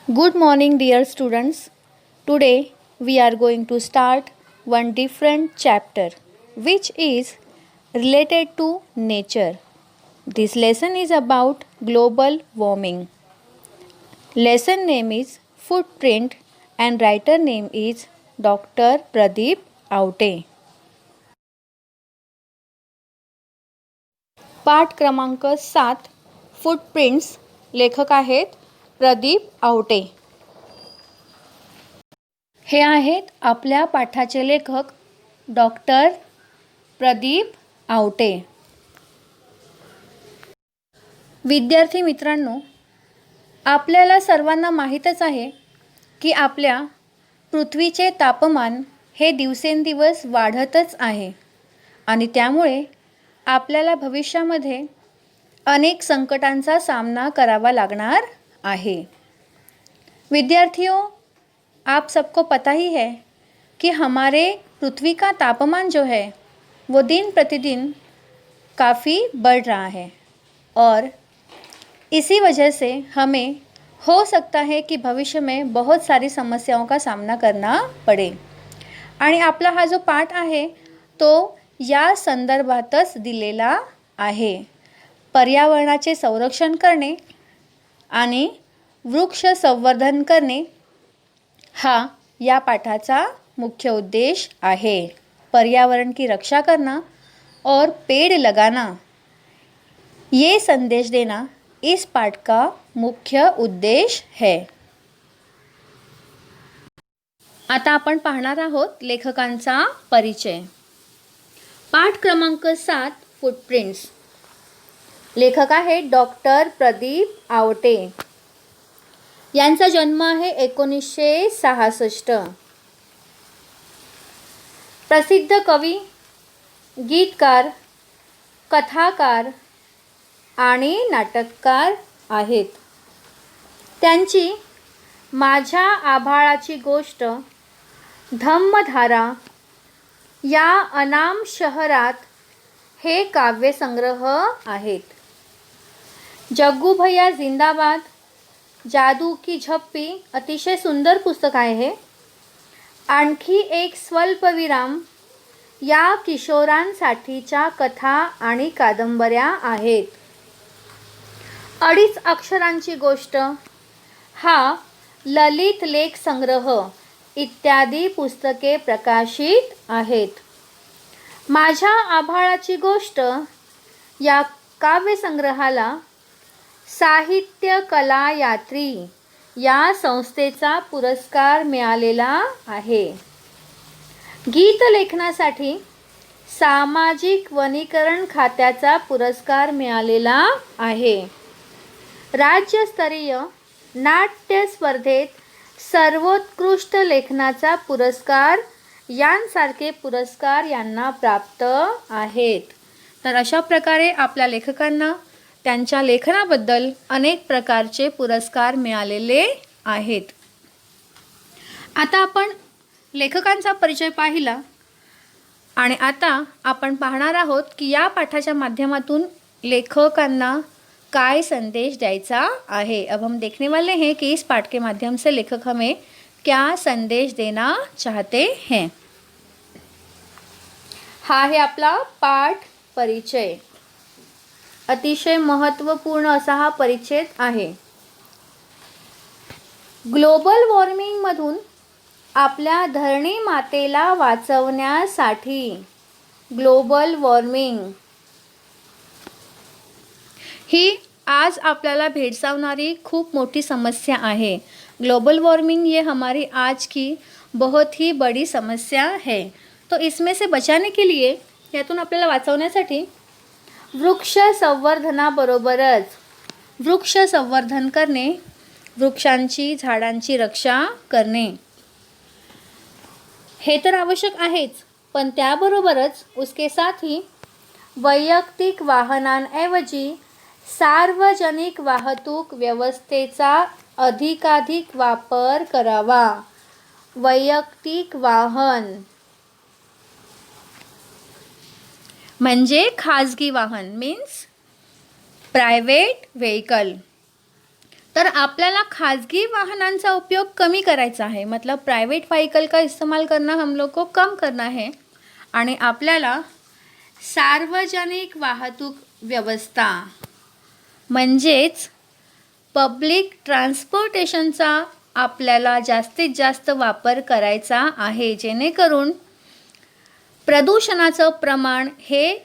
Good morning, dear students. Today we are going to start one different chapter which is related to nature. This lesson is about global warming. Lesson name is Footprint and writer name is Dr. Pradeep Aute. पाठ क्रमांक 7 footprints. लेखक आहेत प्रदीप आवटे. हे आहेत आपल्या पाठाचे लेखक doctor Pradeep Awate. विद्यार्थी मित्रांनो, आपल्याला सर्वांना माहीतच आहे की आपल्या पृथ्वीचे तापमान हे दिवसेंदिवस वाढतच आहे आणि त्यामुळे आपल्याला भविष्यामध्ये अनेक संकटांचा सामना करावा लागणार आहे. विद्यार्थियों, आप सबको पता ही है कि हमारे पृथ्वी का तापमान जो है वो दिन प्रतिदिन काफ़ी बढ़ रहा है और इसी वजह से हमें हो सकता है कि भविष्य में बहुत सारी समस्याओं का सामना करना पड़े. आणि आपला हा जो पाठ आहे तो या संदर्भातच दिलेला आहे. पर्यावरणाचे संरक्षण करणे आणि वृक्ष संवर्धन करणे हा या पाठाचा मुख्य उद्देश आहे. पर्यावरण की रक्षा करना और पेड़ लगाना ये संदेश देना इस पाठ का मुख्य उद्देश है. आता आपण पाहणार आहोत लेखकांचा परिचय. पाठ क्रमांक 7 फुटप्रिंट्स. लेखक आहेत डॉक्टर प्रदीप आवटे. यांचा जन्म आहे 1966. प्रसिद्ध कवी, गीतकार, कथाकार आणि नाटककार आहेत. त्यांची माझ्या आभाळाची गोष्ट, धम्मधारा, या अनाम शहरात हे काव्यसंग्रह आहेत. जग्गू भैया जिंदाबाद, जादू की झप्पी अतिशय सुंदर पुस्तक आहे हे. आणखी एक स्वल्पविराम या किशोरांसाठीच्या कथा आणि कादंबऱ्या आहेत. 2.5 अक्षरांची गोष्ट, हा ललित लेख संग्रह इत्यादी पुस्तके प्रकाशित आहेत. माझ्या आभाळाची गोष्ट या काव्यसंग्रहाला साहित्य कला यात्री या संस्थेचा पुरस्कार मिळालेला आहे. गीतलेखनासाठी सामाजिक वनीकरण खात्याचा पुरस्कार मिळालेला आहे. राज्यस्तरीय नाट्य स्पर्धेत सर्वोत्कृष्ट लेखनाचा पुरस्कार यांसारखे पुरस्कार यांना प्राप्त आहेत. तर अशा प्रकारे आपल्या लेखकांना त्यांच्या लेखनाबद्दल अनेक प्रकारचे पुरस्कार मिळालेले आहेत. आता आपण लेखकांचा परिचय पाहिला आणि आता आपण पाहणार आहोत की या पाठाच्या माध्यमातून लेखकांना काय संदेश द्यायचा है. अब हम देखने वाले हैं कि इस पाठ के माध्यम से लेखक हमें क्या संदेश देना चाहते हैं. हा है आपला पाठ परिचय. अतिशय महत्त्वपूर्ण असा हा परिच्छेद आहे. ग्लोबल वॉर्मिंगमधून आपल्या धरणी मातेला वाचवण्यासाठी ग्लोबल वॉर्मिंग ही आज आपल्याला भेडसावणारी खूप मोठी समस्या आहे. ग्लोबल वार्मिंग ये हमारी आज की बहुत ही बड़ी समस्या है. तो इसमें से बचाने के लिए, यातून आपल्याला वाचवण्यासाठी वृक्ष संवर्धनाबरोबरच वृक्ष संवर्धन करणे, वृक्षांची झाडांची रक्षा करणे हे तर आवश्यक आहेच, पण त्याबरोबरच उसके साथ ही वैयक्तिक वाहनांऐवजी सार्वजनिक वाहतूक व्यवस्थेचा अधिकाधिक वापर करावा. वैयक्तिक वाहन म्हणजे खाजगी वाहन मीन्स प्रायव्हेट व्हेकल. तर आपल्याला खाजगी वाहनांचा उपयोग कमी करायचा आहे, मतलब प्राइवेट व्हीकल का इस्तेमाल करना हम लोग को कम करना है आणि आपल्याला सार्वजनिक वाहतूक व्यवस्था म्हणजेच पब्लिक ट्रान्सपोर्टेशनचा आपल्याला जास्तीत जास्त वापर करायचा आहे, जेणेकरून प्रदूषणाचं प्रमाण हे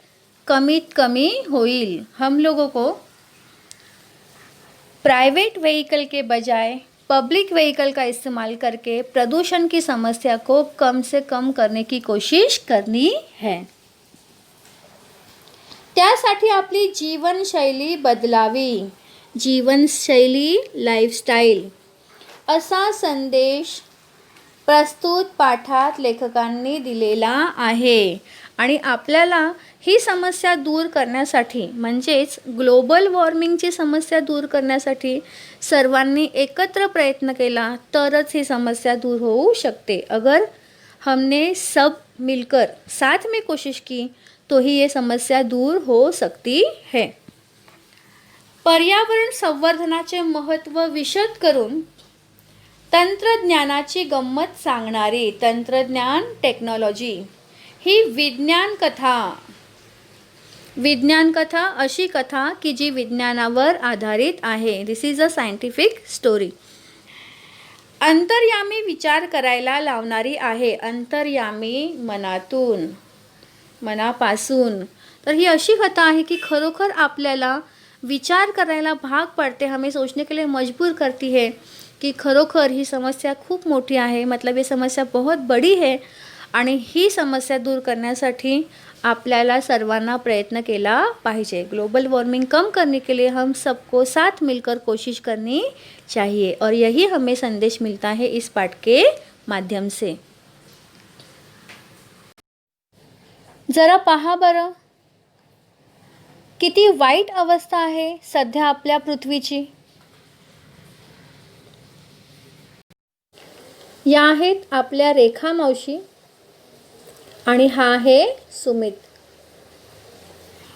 कमीत कमी होईल। हम लोगों को प्राइवेट व्हीकल के बजाय पब्लिक व्हीकल का इस्तेमाल करके प्रदूषण की समस्या को कम से कम करने की कोशिश करनी है। त्यासाठी आपली जीवनशैली बदलावी, जीवनशैली लाईफस्टाईल असा संदेश प्रस्तुत पाठात लेखकांनी दिलेला आहे आणि आपल्याला ही समस्या दूर करण्यासाठी म्हणजेच ग्लोबल वॉर्मिंगची समस्या दूर करण्यासाठी सर्वांनी एकत्र प्रयत्न केला तरच ही समस्या दूर होऊ शकते। अगर हमने सब मिलकर साथ में कोशिश की तो ही ये समस्या दूर हो सकती है। पर्यावरण संवर्धनाचे महत्त्व विशद करून तंत्रज्ञानाची गंमत सांगणारी तंत्रज्ञान टेक्नॉलॉजी ही विज्ञान कथा अशी कथा की जी विज्ञानावर आधारित आहे। दिस इज अ सायंटिफिक स्टोरी। अंतर्यामी विचार करायला लावणारी आहे, अंतर्यामी मनातून, मनापासून। तर ही अशी कथा आहे की खरोखर आपल्याला विचार करायला भाग पडते, हमें सोचने के लिए मजबूर करती है कि खरोखर ही समस्या खूप मोठी आहे, मतलब ये समस्या बहुत बड़ी है आणि ही समस्या दूर करण्यासाठी आपल्याला सर्वांना प्रयत्न केला पाहिजे। ग्लोबल वार्मिंग कम करने के लिए हम सबको साथ मिलकर कोशिश करनी चाहिए और यही हमें संदेश मिलता है इस पाठ के माध्यम से। जरा पहा बरं किती वाईट अवस्था आहे सध्या आपल्या पृथ्वीची। या आहेत आपल्या रेखा मावशी आणि हा आहे सुमित।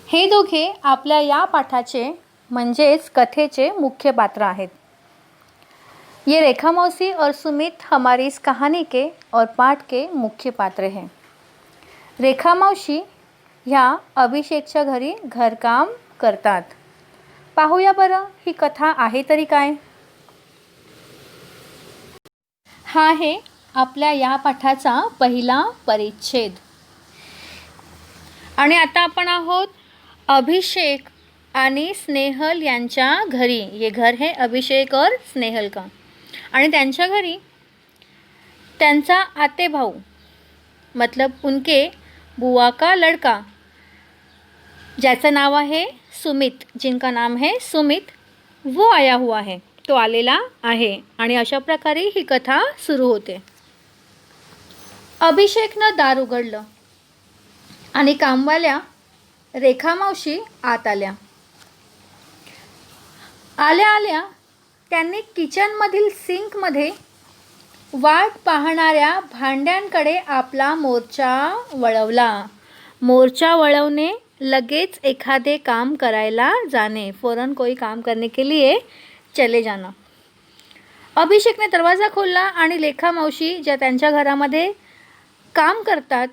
हे दोघे आपल्या या पाठाचे म्हणजेच कथेचे मुख्य पात्र आहेत। ये रेखा मौसी और सुमित हमारी इस कहानी के और पाठ के मुख्य पात्र हैं। रेखा मौसी ह्या अभिषेकच्या घरी घरकाम करतात। पाहूया बरं ही कथा आहे तरी काय। हा आहे आपल्या या पाठाचा पहिला परिच्छेद आणि आता आपण आहोत अभिषेक आणि स्नेहल यांच्या घरी। ये घर है अभिषेक और स्नेहल का आणि त्यांच्या घरी त्यांचा आते भाऊ मतलब उनके बुआ का लड़का ज्याचं नाव आहे सुमित, जिनका नाम है सुमित, वो आया हुआ है, तो आलेला आहे आणि अशा प्रकारे ही कथा सुरू होते। अभिषेकनं दार उघडलं आणि कामवाल्या रेखा मावशी आत आल्या। आल्या आल्या त्यांनी किचनमधील सिंकमध्ये वाट पाहणाऱ्या भांड्यांकडे आपला मोर्चा वळवला। मोर्चा वळवणे लगेच एखादे काम करायला जाने, फौरन कोई काम करने के लिए चले जाना। अभिषेकने दरवाजा खोलला आणि रेखा मावशी ज्या त्यांच्या घरामध्ये काम करतात,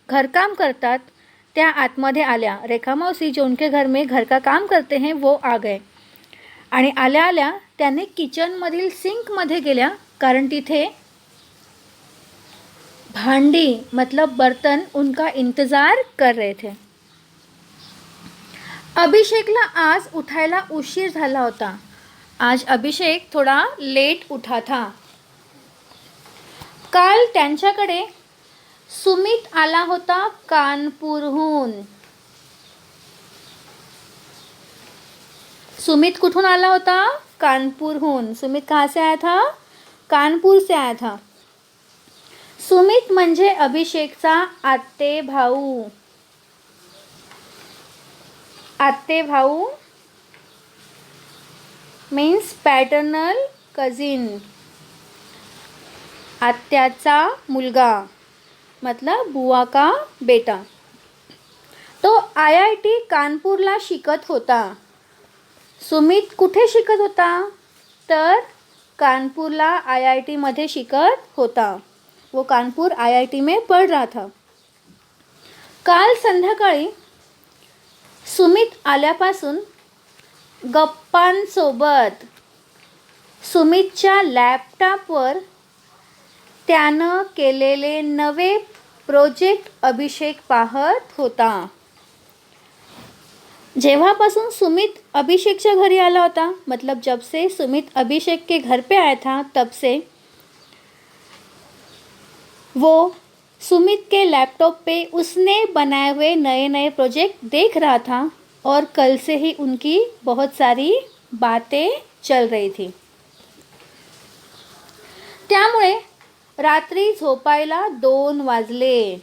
घरकाम करतात, त्या आतमध्ये आल्या। रेखा मौसी जो उनके घर में घर का काम करते हैं वो आ गए आणि आल्या आल्या त्याने किचनमधील सिंकमध्ये गेल्या, कारण तिथे भांडी मतलब बर्तन उनका इंतज़ार कर रहे थे। अभिषेकला आज उठायला उशीर झाला होता। आज अभिषेक थोड़ा लेट उठा था। काल त्यांच्याकडे सुमित आला होता कानपूरहून। सुमित कुठून आला होता? कानपूरहून। सुमित कहाँ से आया था? कानपूर से आया था। सुमित म्हणजे अभिषेकचा आत्ते भाऊ। आत्ते भाऊ मीन्स पॅटर्नल कजिन, आत्याचा मुलगा मतलब बुआ का बेटा। तो IIT कानपूरला शिकत होता। सुमित कुठे शिकत होता? तर कानपुरला IIT मध्ये शिकत होता. वो कानपुर IIT में पढ़ रहा था. काल संध्याकाळी सुमित आल्यापासून गप्पांसोबत सुमितच्या लॅपटॉपवर त्यानं केलेले नवे प्रोजेक्ट अभिषेक पाहत होता. जेव्हापासून सुमित अभिषेकच्या घरी आला होता, मतलब जब से सुमित अभिषेक के घर पे आया था, तब से वो सुमित के लैपटॉप पे उसने बनाए हुए नए नए प्रोजेक्ट देख रहा था और कल से ही उनकी बहुत सारी बातें चल रही थी. त्यामुळे रात्री झोपायला 2 वाजले.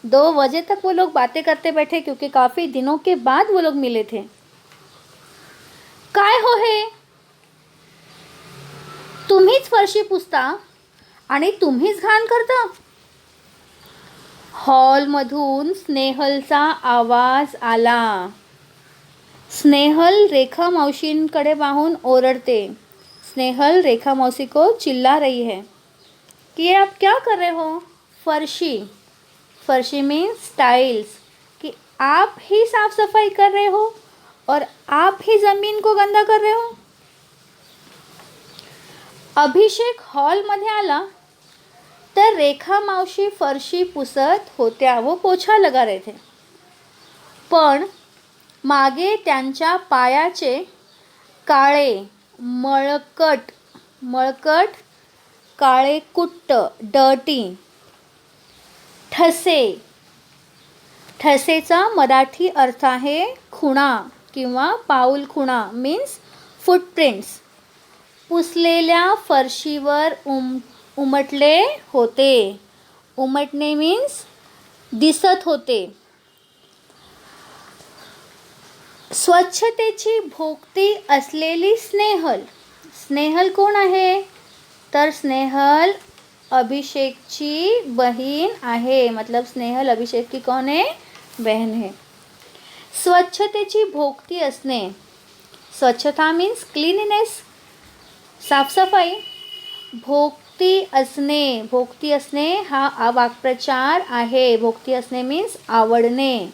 2 बजे तक वो लोग बातें करते बैठे, क्योंकि काफ़ी दिनों के बाद वो लोग मिले थे. काय हो हे, तुम्हीच फरशी पुसता आणि तुम्हीच घाण करता. हॉलमधून स्नेहलचा आवाज आला. स्नेहल रेखा मौशींकडे पाहून ओरडते. स्नेहल रेखा मौसी को चिल्ला रही है कि ये आप क्या कर रहे हो. फर्शी, फर्शी मीन्स टाइल्स, कि आप ही साफ सफाई कर रहे हो और आप ही ज़मीन को गंदा कर रहे हो. अभिषेक हॉलमध्ये आला तर रेखा मावशी फरशी पुसत होत्या, वो पोछा लगा रहे थे. पण मागे त्यांच्या पायाचे काळे मळकट काळे कुट्ट डर्टी ठसेचा मराठी अर्थ आहे खुणा किंवा पाऊल खुणा, मीन्स फुटप्रिंट्स, पुसलेल्या फरशीवर उमटले होते. उमटणे मीन्स दिसत होते. स्वच्छतेची भोक्ती असलेली स्नेहल. स्नेहल कोण आहे, तर स्नेहल अभिषेकची बहीण आहे. मतलब स्नेहल अभिषेक की कौन है, बहन है. स्वच्छतेची भोक्ती असणे, स्वच्छता मीन्स क्लीननेस, साफसफाई. भोक्ती असणे हा वाक्प्रचार आहे. भोक्ती असणे मीन्स आवडणे,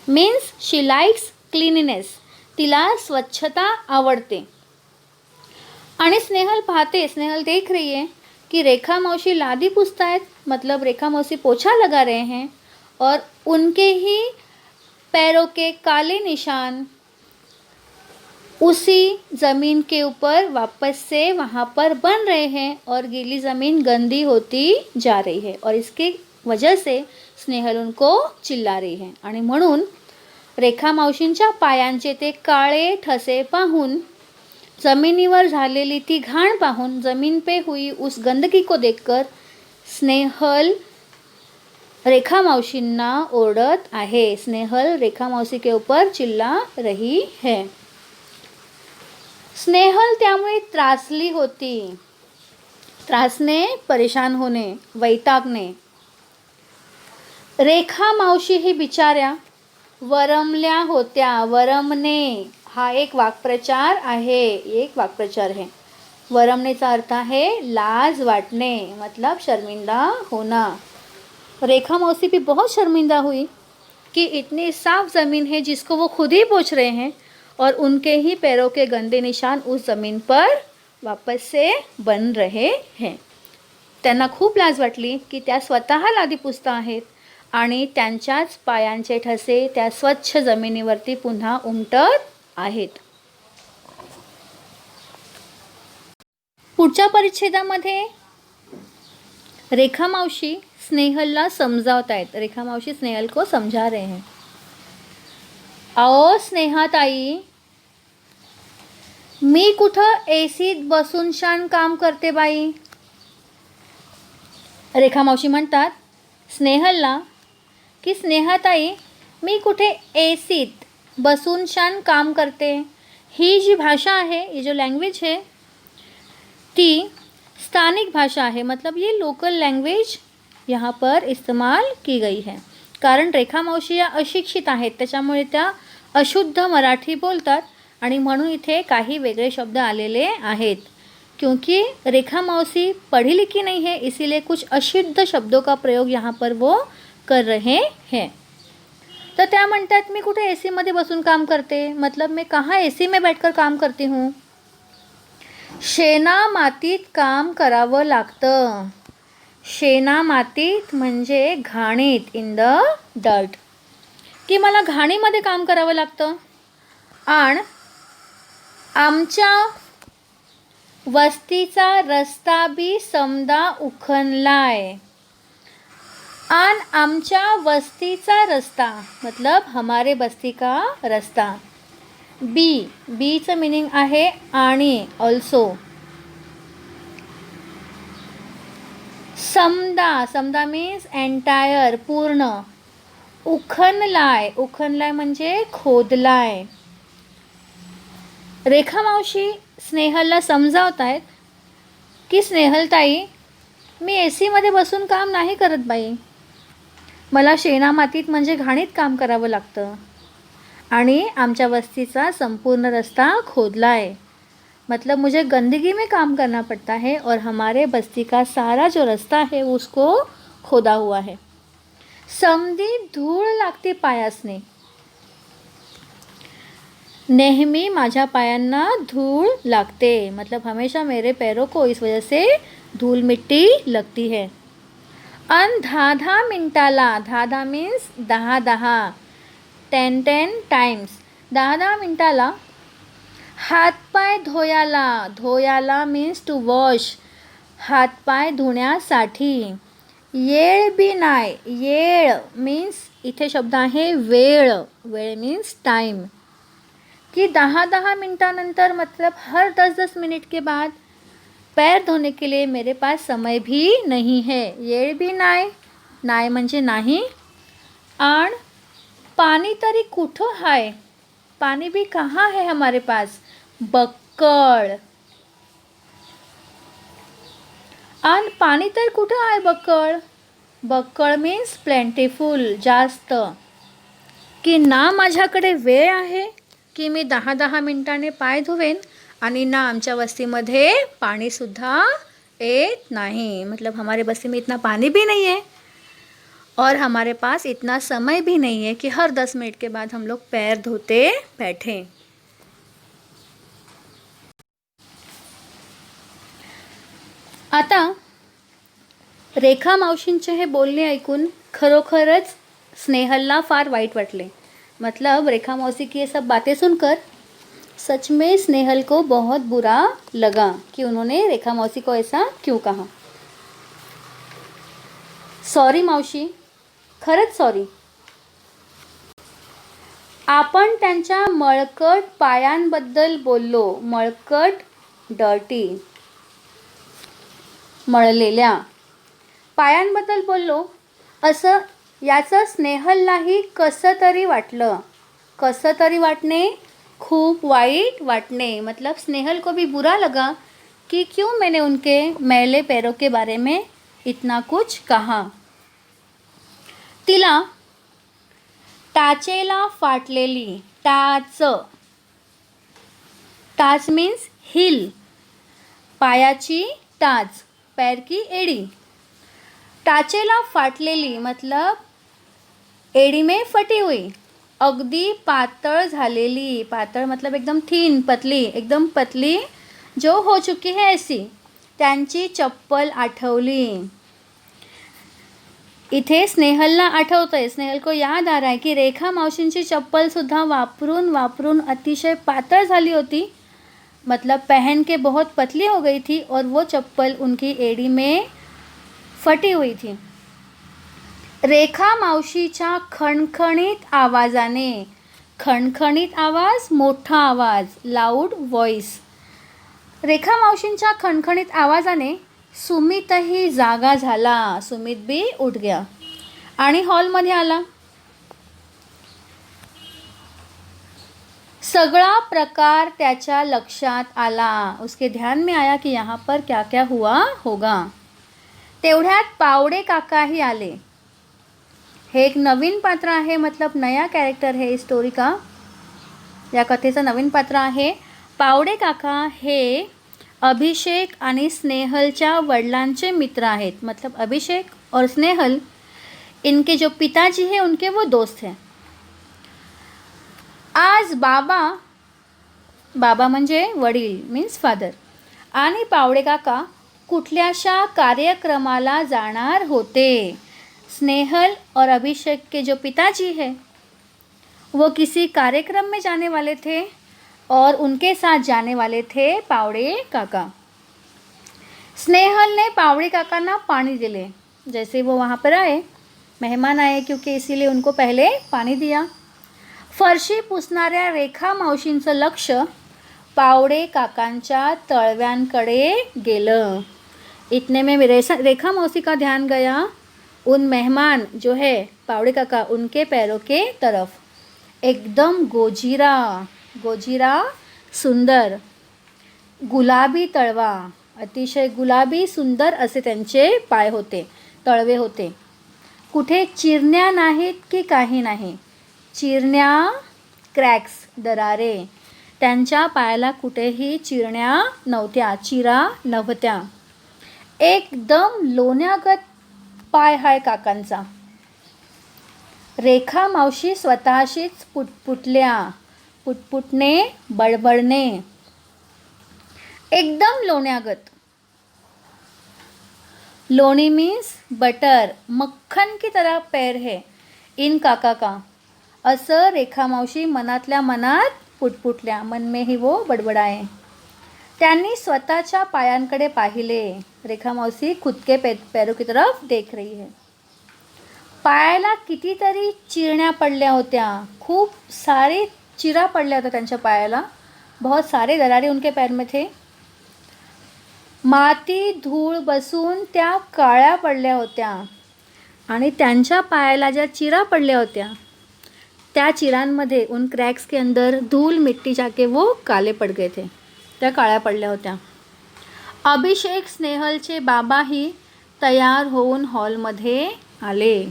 मीन्स शी लाइक्स क्लीननेस, तिला स्वच्छता आवडते. आणि स्नेहल पाहते, स्नेहल देख रही है कि रेखा मौसी लादी पुसता है, मतलब रेखा मौसी पोछा लगा रहे हैं और उनके ही पैरों के काले निशान उसी ज़मीन के ऊपर वापस से वहाँ पर बन रहे हैं और गीली ज़मीन गंदी होती जा रही है. और इसके वजह से स्नेहल उनको चिल्ला रही है. आणि म्हणून रेखा मावशींच्या पायांचे ते काळे ठसे पाहून, जमिनीवर झालेली ती घाण पाहून, जमीन पे हुई उस गंदगी को देखकर स्नेहल रेखा मौसींना ओरडत आहे. स्नेहल रेखा मौसी के ऊपर चिल्ला रही है. स्नेहल त्यामुळे त्रासली होती. त्रासने, परेशान होणे, वैतागणे. रेखा मावशी ही बिचाऱ्या वरमल्या होत्या. वरमणे हा एक वाक्प्रचार आहे, एक वाक्प्रचार है. वरमनेचा अर्थ आहे लाज वाटणे, मतलब शर्मिंदा होना. रेखा मौसी भी बहुत शर्मिंदा हुई कि इतनी साफ ज़मीन है जिसको वो खुद ही पोंछ रहे हैं और उनके ही पैरों के गंदे निशान उस ज़मीन पर वापस से बन रहे हैं. त्यांना खूप लाज वाटली की त्या स्वतः लादी पुसता आहेत आणि त्यांच्याच पायांचे ठसे त्या स्वच्छ जमिनीवरती पुन्हा उमटत आहेत. पुढच्या परिच्छेदामध्ये रेखा मावशी स्नेहलला समजावत आहेत. रेखा मावशी स्नेहल को समझा रहे हैं. आओ स्नेहाताई, मी कुठं एसीत बसून शान काम करते बाई. रेखा मावशी म्हणतात स्नेहलला की स्नेहाताई, मी कुठे एसीत बसून शान काम करते. ही जी भाषा आहे, ये जो लैंग्वेज है, ती स्थानिक भाषा है. मतलब ये लोकल लैंग्वेज यहाँ पर इस्तेमाल की गई है. कारण रेखा मावशी या अशिक्षित आहेत, त्याच्यामुळे त्या अशुद्ध मराठी बोलतात आणि म्हणून इथे काही वेगळे शब्द आलेले आहेत. क्योंकि रेखा मौसी पढ़ी लिखी नहीं है, इसीलिए कुछ अशुद्ध शब्दों का प्रयोग यहाँ पर वो कर रहे हैं. तर त्या म्हणतात मी कुठे AC मध्ये बसून काम करते, मतलब मैं कहाँ AC में बैठकर काम करती हूँ. शेणा मातीत काम करावं लागतं. शेणा मातीत म्हणजे घाणीत, इन द डर्ट, की मला घाणीमध्ये काम करावं लागतं. आणि आमच्या वस्तीचा रस्ता बी समदा उखणलाय. आणि आमच्या वस्तीचा रस्ता मतलब हमारे बस्ती का रस्ता. बीचं मीनिंग आहे आणि, ऑल्सो. समदा मीन्स एंटायर, पूर्ण. उखणलाय म्हणजे खोदलाय. रेखा मावशी स्नेहलला समजावत आहेत की स्नेहलताई, मी AC मध्ये बसून काम नाही करत बाई. मला शेणामातीत म्हणजे घाणीत काम करावं लागतं. आणि आमच्या वस्तीचा संपूर्ण रस्ता खोदला है, मतलब मुझे गंदगी में काम करना पड़ता है और हमारे बस्ती का सारा जो रास्ता है उसको खोदा हुआ है. समधी धूळ लागते पायासने. नेहमी माझ्या पायांना धूळ लागते, मतलब हमेशा मेरे पैरों को इस वजह से धूल मिट्टी लगती है. अन 10 मिनिटाला, 10 मीन्स 10 10 टाइम्स, 10 मिनिटाला हातपाय धोयाला मीन्स टू वॉश, हातपाय धुण्यासाठी. येळ बी नाही, येळ मीन्स इथे शब्द आहे वेळ मीन्स टाइम, कि 10 मिनटानंतर मतलब हर 10 मिनट के बाद पैर धोने के लिए मेरे पास समय भी नहीं है. येळ भी नाही म्हणजे नाही. आणि पाणी तरी कुठं आहे, पाणी भी कहाँ है हमारे पास, बक्कळ. आणि पाणी तर कुठं आहे, बक्कळ मीन्स प्लेंटीफुल, जास्त. की ना माझ्याकडे वेळ आहे की मी 10 मिनिटाने पाय धुवेन, आणि ना आमच्या वस्तीमध्ये पाणीसुद्धा येत नहीं, मतलब हमारे बस्ती में इतना पानी भी नहीं है और हमारे पास इतना समय भी नहीं है कि हर 10 मिनट के बाद हम लोग पैर धोते बैठें. आता रेखा मावशींचे हे बोलणे ऐकून खरोखरच स्नेहलला फार वाईट वाटले. मतलब रेखा मौसी की ये सब बातें सुनकर सच में स्नेहल को बहुत बुरा लगा कि उन्होंने रेखा मौसी को ऐसा क्यों कहा. सॉरी मावशी, खरंच सॉरी. आपण त्यांच्या मळकट पायांबद्दल बोललो, मळकट, डर्टी, मळलेल्या पायांबद्दल बोललो असं याचं स्नेहललाही कसं तरी वाटलं. कसं तरी वाटणे, खूप वाईट वाटणे, मतलब स्नेहल को भी बुरा लगा कि क्यों मैंने उनके मैले पैरों के बारे में इतना कुछ कहा. तिला टाचेला फाटलेली, टाच मीन्स हिल, पायाची टाच, पैर की एड़ी. टाचेला फाटलेली मतलब एड़ी में फटी हुई, अगदी पातळ झालेली, पातळ मतलब एकदम थीन, पतली, एकदम पतली, जो हो चुकी है ऐसी, त्यांची चप्पल आठवली. इथे स्नेहलला आठवतंय, स्नेहल को याद आ रहा है की रेखा मावशींची चप्पलसुद्धा वापरून अतिशय पातळ झाली होती, मतलब पहन के बहुत पतली हो गई थी और वो चप्पल उनकी एड़ी में फटी हुई थी. रेखा मावशीच्या खणखणीत आवाजाने, खणखणीत आवाज, मोठा आवाज, लाऊड व्हॉइस. रेखा मावशींच्या खणखणीत आवाजाने सुमितही जागा झाला, सुमित भी उठ गया आणि हॉलमध्ये आला. सगळा प्रकार त्याच्या लक्षात आला, उसके ध्यान में आया कि यहाँ पर क्या क्या हुआ होगा. तेवढ्यात पावडे काकाही आले. हे एक नवीन पात्र आहे, मतलब नया कैरेक्टर है इस स्टोरी का. या कथेचं नवीन पात्र आहे पावडे काका। हे अभिषेक आणि स्नेहलच्या वडिलांचे मित्र आहेत। मतलब अभिषेक और स्नेहल इनके जो पिताजी हैं उनके वो दोस्त हैं। आज बाबा म्हणजे वडील मीन्स फादर आणि पावडे काका कुठल्याशा कार्यक्रमाला जाणार होते। स्नेहल और अभिषेक के जो पिताजी हैं वो किसी कार्यक्रम में जाने वाले थे और उनके साथ जाने वाले थे पावड़े काका। स्नेहल ने पावड़े काका ना पानी दिले। जैसे वो वहाँ पर आए, मेहमान आए क्योंकि इसीलिए उनको पहले पाणी दिया। फरशी पुसणाऱ्या रेखा मावशींचं लक्ष पावड़े काकांच्या तळव्यांकडे गेलं। इतने में रेखा मौसी का ध्यान गया उन मेहमान जो है पावड़े काका उनके पैरों के तरफ। एकदम गोजीरा सुंदर गुलाबी तळवा, अतिशय गुलाबी सुंदर असे त्यांचे पाय होते, तळवे होते। कुठे चिरण्या नाहीत की काही नाही, चिरण्या क्रॅक्स दरारे, त्यांच्या पायाला कुठेही चिरण्या नव्हत्या, चिरा नव्हत्या। एकदम लोण्यागत पाय हाय काकांचा। रेखा मावशी स्वतःशीच पुटपुटणे बडबडणे, एकदम लोण्यागत। लोणी मीन्स बटर, मक्खन की तरह पैर है इन काका का, असं रेखा मावशी मनातल्या मनात पुटपुटल्या, मन में ही वो बडबडाए। त्यांनी स्वतःच्या पायांकडे पाहिले। रेखा मौसी खुद के पैरों की तरफ देख रही है। पायाला कितीतरी चिरण्या पडल्या होत्या, खूप सारे चिरा पडल्या होत्या त्यांच्या पायाला, बहुत सारे दरारे उनके पैर में थे। माती धूळ बसून त्या काळ्या पडल्या होत्या आणि त्यांच्या पायाला ज्या चिरा पडल्या होत्या त्या चिरांमध्ये उन क्रैक्स के अंदर धूल मिट्टी जाके वो काले पड़ गए थे, त्या काळ्या पडल्या होत्या। अभिषेक स्नेहलचे बाबाही तयार होऊन हॉलमध्ये आले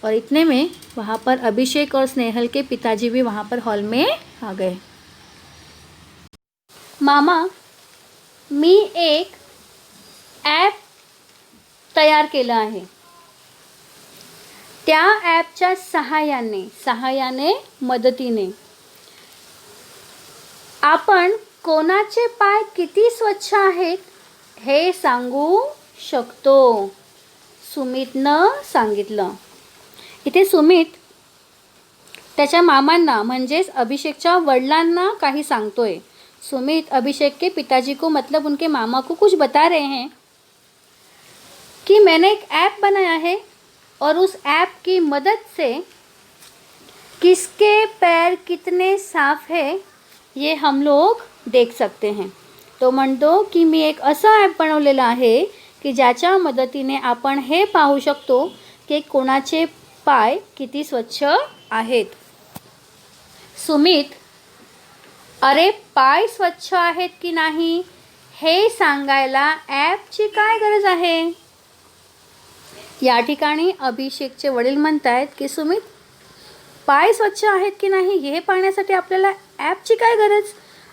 और इतने में वहाँ पर अभिषेक और स्नेहल के पिताजी भी वहाँ पर हॉल में आ गए। मामा, मी एक ॲप तयार केलं आहे। त्या ॲपच्या सहाय्याने मदतीने आपण कोणाचे पाय किती स्वच्छ आहेत हे सांगू शकतो, सुमितनं सांगितलं। इथे सुमित त्याच्या मामांना म्हणजेच अभिषेकच्या वडिलांना काही सांगतोय। सुमित अभिषेक के पिताजी को मतलब उनके मामा को कुछ बता रहे हैं कि मैंने एक ऐप बनाया है और उस ऐप की मदद से किसके पैर कितने साफ है ये हम लोग देख सकते हैं। तो म्हणतो की मी एक असं ॲप बनवलेलं आहे की ज्याच्या मदतीने आपण हे पाहू शकतो की कोणाचे पाय किती स्वच्छ आहेत। सुमित, अरे पाय स्वच्छ आहेत की नाही हे सांगायला ॲपची काय गरज आहे। या ठिकाणी अभिषेकचे वडील म्हणतायत की सुमित, पाय स्वच्छ आहेत की नाही हे पाहण्यासाठी आपल्याला ॲपची काय गरज,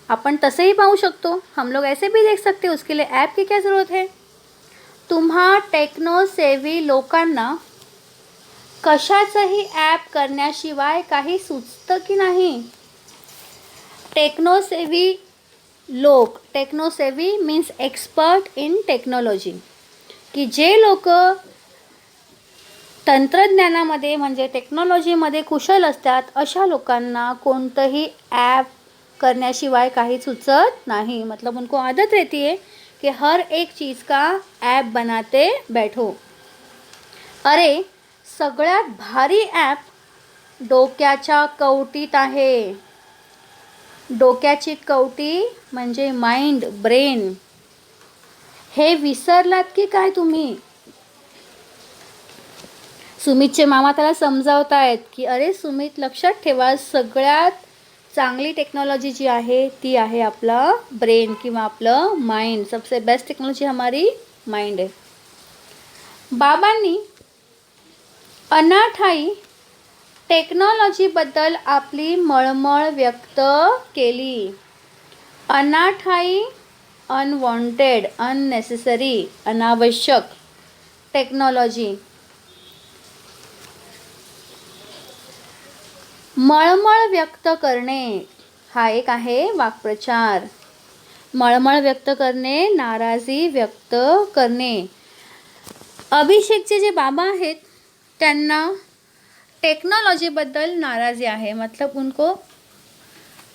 अपन तसे ही पाहू शकतो, हम लोग ऐसे भी देख सकते, उसके लिए ऐप की क्या ज़रूरत है। तुम्हा टेक्नो सेवी लोकांना कशाचंही ॲप करण्याशिवाय काही सुचतं की नाही। टेक्नोसेवी लोक, tech-savvy means expert in technology, की जे लोक तंत्रज्ञानामध्ये म्हणजे टेक्नॉलॉजीमध्ये कुशल असतात अशा लोकांना कोणतंही ॲप करण्याशिवाय काही सुचत नाही। मतलब उनको आदत रहती है कि हर एक चीज़ का ऐप बनाते बैठो। अरे सगळ्यात भारी ॲप डोक्याच्या कवटीत आहे। डोक्याची कवटी म्हणजे माइंड, ब्रेन, हे विसरलात की काय तुम्ही। सुमितचे मामा त्याला समजावतायत की अरे सुमित लक्षात ठेवा, सगळ्यात चांगली टेक्नॉलॉजी जी आहे ती आहे आपला ब्रेन किंवा आपलं माइंड। सबसे बेस्ट टेक्नॉलॉजी हमारी माइंड है। बाबांनी अनाठाई टेक्नॉलॉजीबद्दल आपली मळमळ व्यक्त केली. अनाठायी, अनवॉन्टेड, अननेसेसरी, अनावश्यक. टेक्नॉलॉजी. मळमळ व्यक्त करणे हा एक आहे वाक्प्रचार. मळमळ व्यक्त करणे, नाराजी व्यक्त करणे. अभिषेकचे जे बाबा आहेत त्यांना टेक्नोलॉजीबद्दल नाराज़ी आहे. मतलब उनको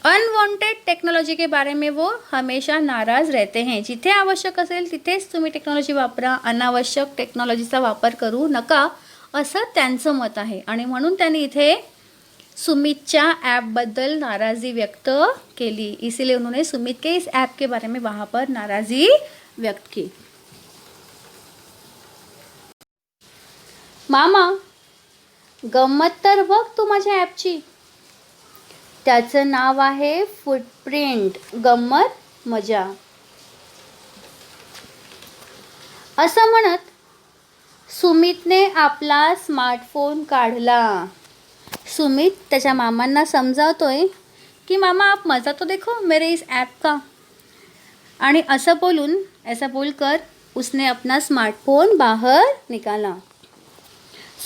अनवॉन्टेड टेक्नॉलॉजी के बारे में वो हमेशा नाराज़ रहते हैं. जिथे आवश्यक असेल तिथेच तुम्ही टेक्नॉलॉजी वापरा, अनावश्यक टेक्नॉलॉजीचा वापर करू नका असं त्यांचं मत आहे. आणि म्हणून त्यांनी इथे सुमितच्या ऐपबद्दल नाराज़ी व्यक्त केली. इसीलिए उन्होंने सुमित के इस ऐप के बारे में वहाँ पर नाराज़ी व्यक्त की. मामा, गंमत तर बघ तू माझ्या ॲपची. त्याचं नाव आहे फुटप्रिंट. गंमत, मजा. असं म्हणत सुमितने आपला स्मार्टफोन काढला. सुमित त्याच्या मामांना समजावतोय की मामा आप मज़ा तो देखो मेरे इस ऐप का. आणि असं बोलून ऐसा बोलकर उसने अपना स्मार्टफोन बाहर निकाला.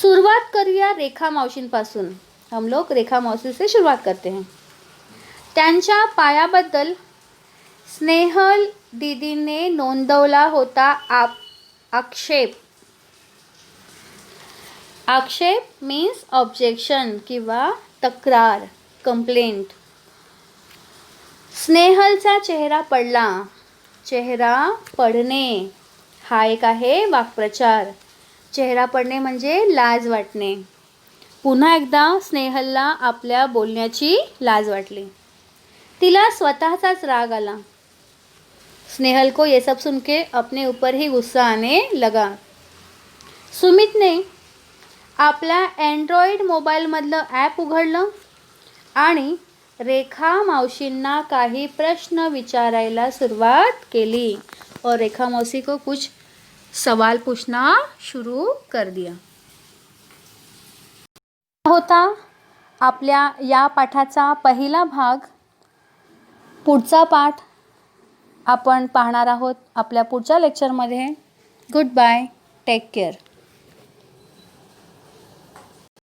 शुरुआत करूया रेखा मौशींपासून. हम लोग रेखा मौसी से शुरुआत करते हैं. त्यांच्या पायाबद्दल स्नेहल दीदीने नोंदवला होता आक्षेप. आक्षेप मीन्स ऑब्जेक्शन किंवा तक्रार, कंप्लेंट. स्नेहलचा चेहरा पडला. चेहरा पडणे हा एक आहे वाक्प्रचार. चेहरा पडणे म्हणजे लाज वाटणे. पुन्हा एकदा स्नेहलला आपल्या बोलण्याची लाज वाटली. तिला स्वतःचाच राग आला. स्नेहल को ये सब सुन के अपने ऊपर ही गुस्सा आने लगा. सुमितने आपल्या अँड्रॉइड मोबाईलमधलं ॲप उघडलं आणि रेखा मौशींना काही प्रश्न विचारायला सुरुवात केली. और रेखा मौसी को कुछ सवाल पूछना शुरू कर दिया. होता आपल्या या पाठाचा पहिला भाग. पुढचा पाठ आपण पाहणार आहोत आपल्या पुढच्या लेक्चरमध्ये. Goodbye, take care.